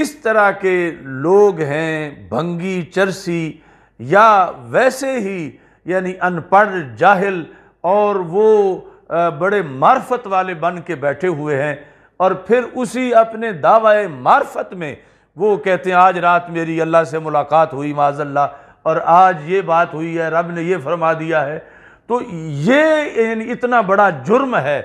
اس طرح کے لوگ ہیں بھنگی چرسی یا ویسے ہی یعنی ان پڑھ جاہل اور وہ بڑے معرفت والے بن کے بیٹھے ہوئے ہیں، اور پھر اسی اپنے دعوی معرفت میں وہ کہتے ہیں آج رات میری اللہ سے ملاقات ہوئی معاذ اللہ، اور آج یہ بات ہوئی ہے، رب نے یہ فرما دیا ہے۔ تو یہ یعنی اتنا بڑا جرم ہے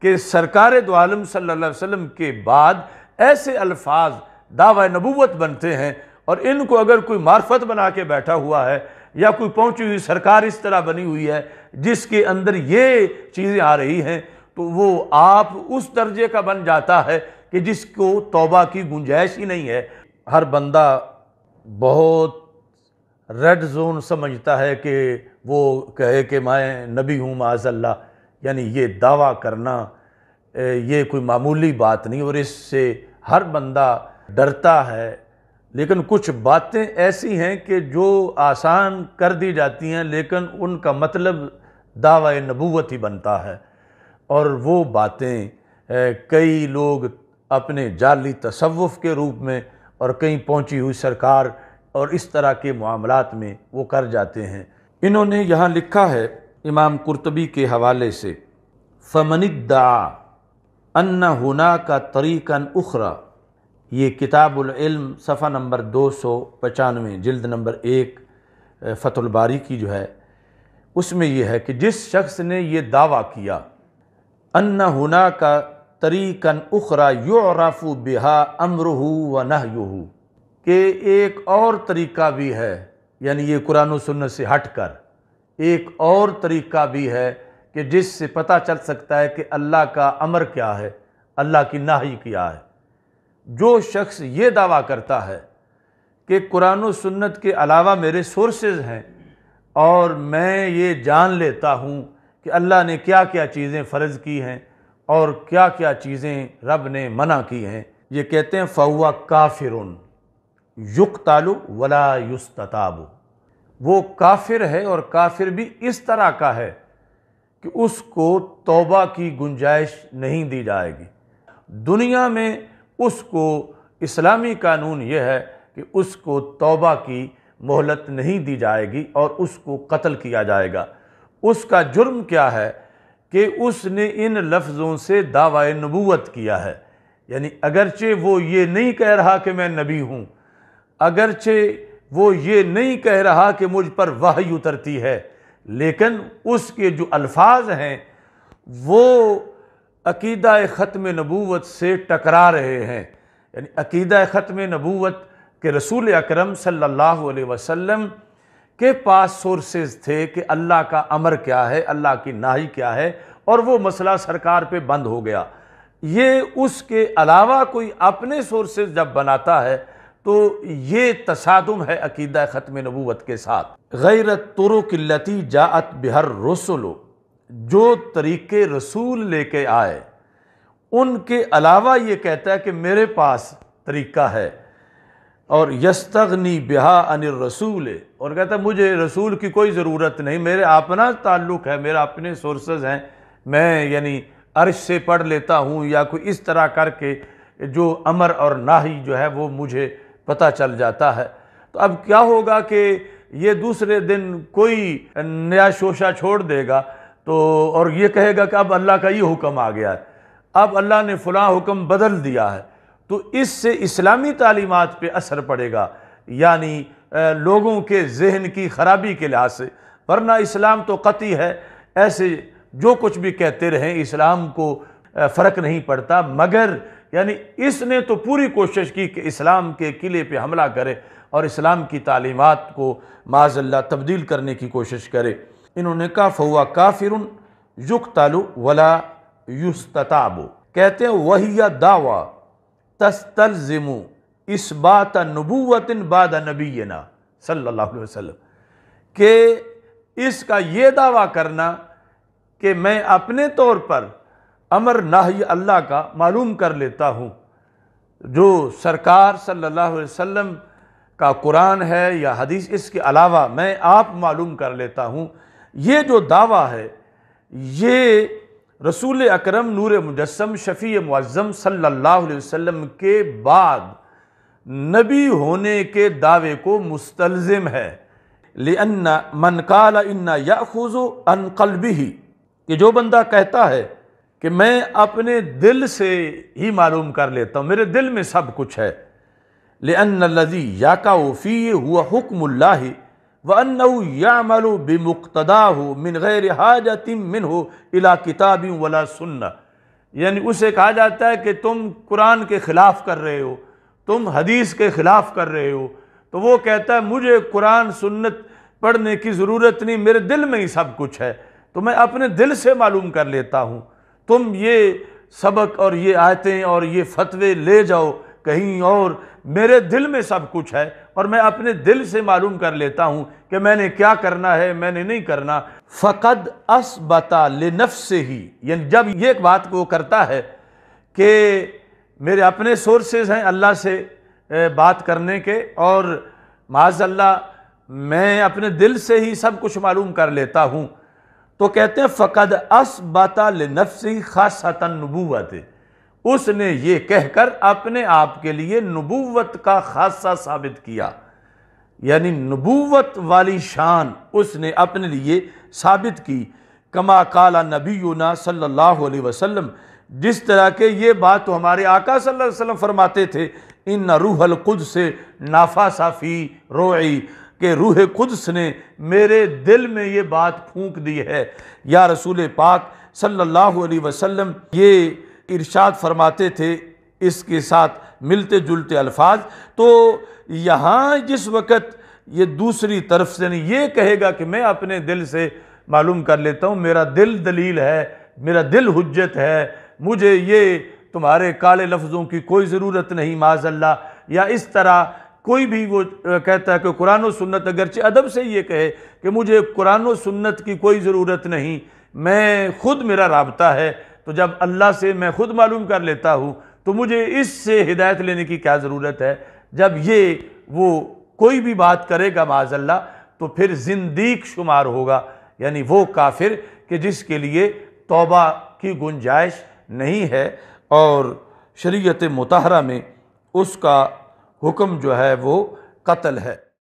کہ سرکار دو عالم صلی اللہ علیہ وسلم کے بعد ایسے الفاظ دعوی نبوت بنتے ہیں، اور ان کو اگر کوئی معرفت بنا کے بیٹھا ہوا ہے یا کوئی پہنچی ہوئی سرکار اس طرح بنی ہوئی ہے جس کے اندر یہ چیزیں آ رہی ہیں، تو وہ آپ اس درجے کا بن جاتا ہے کہ جس کو توبہ کی گنجائش ہی نہیں ہے۔ ہر بندہ بہت ریڈ زون سمجھتا ہے کہ وہ کہے کہ میں نبی ہوں معاذ اللہ، یعنی یہ دعویٰ کرنا یہ کوئی معمولی بات نہیں، اور اس سے ہر بندہ ڈرتا ہے۔ لیکن کچھ باتیں ایسی ہیں کہ جو آسان کر دی جاتی ہیں لیکن ان کا مطلب دعوی نبوت ہی بنتا ہے، اور وہ باتیں کئی لوگ اپنے جعلی تصوف کے روپ میں اور کہیں پہنچی ہوئی سرکار اور اس طرح کے معاملات میں وہ کر جاتے ہیں۔ انہوں نے یہاں لکھا ہے امام قرطبی کے حوالے سے، فَمَنِ ادَّعَا أَنَّ هُنَاكَ طَرِيقًا أُخْرَى، یہ کتاب العلم صفحہ نمبر 295 جلد نمبر 1 فتح الباری کی جو ہے، اس میں یہ ہے کہ جس شخص نے یہ دعویٰ کیا أَنَّ هُنَاكَ طَرِيقًا أُخْرَى يُعْرَفُ بِهَا أَمْرُهُ وَنَهْيُهُ، کہ ایک اور طریقہ بھی ہے، یعنی یہ قرآن و سنت سے ہٹ کر ایک اور طریقہ بھی ہے کہ جس سے پتہ چل سکتا ہے کہ اللہ کا امر کیا ہے، اللہ کی نہی کیا ہے۔ جو شخص یہ دعویٰ کرتا ہے کہ قرآن و سنت کے علاوہ میرے سورسز ہیں اور میں یہ جان لیتا ہوں کہ اللہ نے کیا کیا چیزیں فرض کی ہیں اور کیا کیا چیزیں رب نے منع کی ہیں، یہ کہتے ہیں فَهُوَ كَافِرٌ يُقْتَلُ وَلَا يُسْتَتَابُ، وہ کافر ہے، اور کافر بھی اس طرح کا ہے کہ اس کو توبہ کی گنجائش نہیں دی جائے گی۔ دنیا میں اس کو اسلامی قانون یہ ہے کہ اس کو توبہ کی مہلت نہیں دی جائے گی اور اس کو قتل کیا جائے گا۔ اس کا جرم کیا ہے کہ اس نے ان لفظوں سے دعوی نبوت کیا ہے، یعنی اگرچہ وہ یہ نہیں کہہ رہا کہ میں نبی ہوں، اگرچہ وہ یہ نہیں کہہ رہا کہ مجھ پر وحی اترتی ہے، لیکن اس کے جو الفاظ ہیں وہ عقیدہ ختم نبوت سے ٹکرا رہے ہیں، یعنی عقیدہ ختم نبوت کہ رسول اکرم صلی اللہ علیہ وسلم کے پاس سورسز تھے کہ اللہ کا امر کیا ہے، اللہ کی نہی کیا ہے، اور وہ مسئلہ سرکار پہ بند ہو گیا۔ یہ اس کے علاوہ کوئی اپنے سورسز جب بناتا ہے تو یہ تصادم ہے عقیدہ ختم نبوت کے ساتھ۔ غیر الطرق التی جاءت بها الرسل، جو طریقے رسول لے کے آئے ان کے علاوہ یہ کہتا ہے کہ میرے پاس طریقہ ہے، اور یستغنی بها عن الرسول، اور کہتا ہے مجھے رسول کی کوئی ضرورت نہیں، میرے اپنا تعلق ہے، میرا اپنے سورسز ہیں، میں یعنی عرش سے پڑھ لیتا ہوں یا کوئی اس طرح کر کے جو امر اور نہی جو ہے وہ مجھے پتہ چل جاتا ہے۔ تو اب کیا ہوگا کہ یہ دوسرے دن کوئی نیا شوشہ چھوڑ دے گا تو اور یہ کہے گا کہ اب اللہ کا یہ حکم آ گیا ہے، اب اللہ نے فلاں حکم بدل دیا ہے، تو اس سے اسلامی تعلیمات پہ اثر پڑے گا، یعنی لوگوں کے ذہن کی خرابی کے لحاظ سے۔ ورنہ اسلام تو قطعی ہے، ایسے جو کچھ بھی کہتے رہیں اسلام کو فرق نہیں پڑتا، مگر یعنی اس نے تو پوری کوشش کی کہ اسلام کے قلعے پہ حملہ کرے اور اسلام کی تعلیمات کو معاذ اللہ تبدیل کرنے کی کوشش کرے۔ انہوں نے کہا فَهُوَ كَافِرٌ يُقْتَلُ وَلَا يُسْتَتَابُ، کہتے ہیں وَهِيَ دَعْوَى تَسْتَلْزِمُ اثبات نبوت بعد نبینا صلی اللہ علیہ وسلم، کہ اس کا یہ دعویٰ کرنا کہ میں اپنے طور پر امر نہی اللہ کا معلوم کر لیتا ہوں، جو سرکار صلی اللہ علیہ وسلم کا قرآن ہے یا حدیث، اس کے علاوہ میں آپ معلوم کر لیتا ہوں، یہ جو دعویٰ ہے یہ رسول اکرم نور مجسم شفیع معظم صلی اللہ علیہ وسلم کے بعد نبی ہونے کے دعوے کو مستلزم ہے۔ لأن من قال ان یأخذ عن قلبہ، کہ جو بندہ کہتا ہے کہ میں اپنے دل سے ہی معلوم کر لیتا ہوں، میرے دل میں سب کچھ ہے۔ لأن الذی یقع فیہ هو حکم اللہ وأنه يعمل بمقتضاہ من غیر حاجۃ منہ الی کتاب ولا سنہ، یعنی اسے کہا جاتا ہے کہ تم قرآن کے خلاف کر رہے ہو، تم حدیث کے خلاف کر رہے ہو، تو وہ کہتا ہے مجھے قرآن سنت پڑھنے کی ضرورت نہیں، میرے دل میں ہی سب کچھ ہے، تو میں اپنے دل سے معلوم کر لیتا ہوں۔ تم یہ سبق اور یہ آیتیں اور یہ فتوے لے جاؤ کہیں اور، میرے دل میں سب کچھ ہے اور میں اپنے دل سے معلوم کر لیتا ہوں کہ میں نے کیا کرنا ہے، میں نے نہیں کرنا۔ فقد اثبت لنفسہ، یعنی جب یہ ایک بات کو کرتا ہے کہ میرے اپنے سورسز ہیں اللہ سے بات کرنے کے، اور معاذ اللہ میں اپنے دل سے ہی سب کچھ معلوم کر لیتا ہوں، تو کہتے ہیں فقد اثبت لنفسہ خاصۃ النبوۃ، اس نے یہ کہہ کر اپنے آپ کے لیے نبوت کا خاصہ ثابت کیا، یعنی نبوت والی شان اس نے اپنے لیے ثابت کی۔ کما قال نبینا صلی اللہ علیہ وسلم، جس طرح کہ یہ بات تو ہمارے آقا صلی اللہ علیہ وسلم فرماتے تھے، ان روح القدس نفث فی روعی، کہ روح قدس نے میرے دل میں یہ بات پھونک دی ہے۔ یا رسول پاک صلی اللہ علیہ وسلم یہ ارشاد فرماتے تھے اس کے ساتھ ملتے جلتے الفاظ، تو یہاں جس وقت یہ دوسری طرف سے یہ کہے گا کہ میں اپنے دل سے معلوم کر لیتا ہوں، میرا دل دلیل ہے، میرا دل حجت ہے، مجھے یہ تمہارے کالے لفظوں کی کوئی ضرورت نہیں معاذ اللہ، یا اس طرح کوئی بھی وہ کہتا ہے کہ قرآن و سنت، اگرچہ ادب سے یہ کہے کہ مجھے قرآن و سنت کی کوئی ضرورت نہیں، میں خود میرا رابطہ ہے، تو جب اللہ سے میں خود معلوم کر لیتا ہوں تو مجھے اس سے ہدایت لینے کی کیا ضرورت ہے۔ جب یہ وہ کوئی بھی بات کرے گا معاذ اللہ تو پھر زندیق شمار ہوگا، یعنی وہ کافر کہ جس کے لیے توبہ کی گنجائش نہیں ہے، اور شریعت مطہرہ میں اس کا حکم جو ہے وہ قتل ہے۔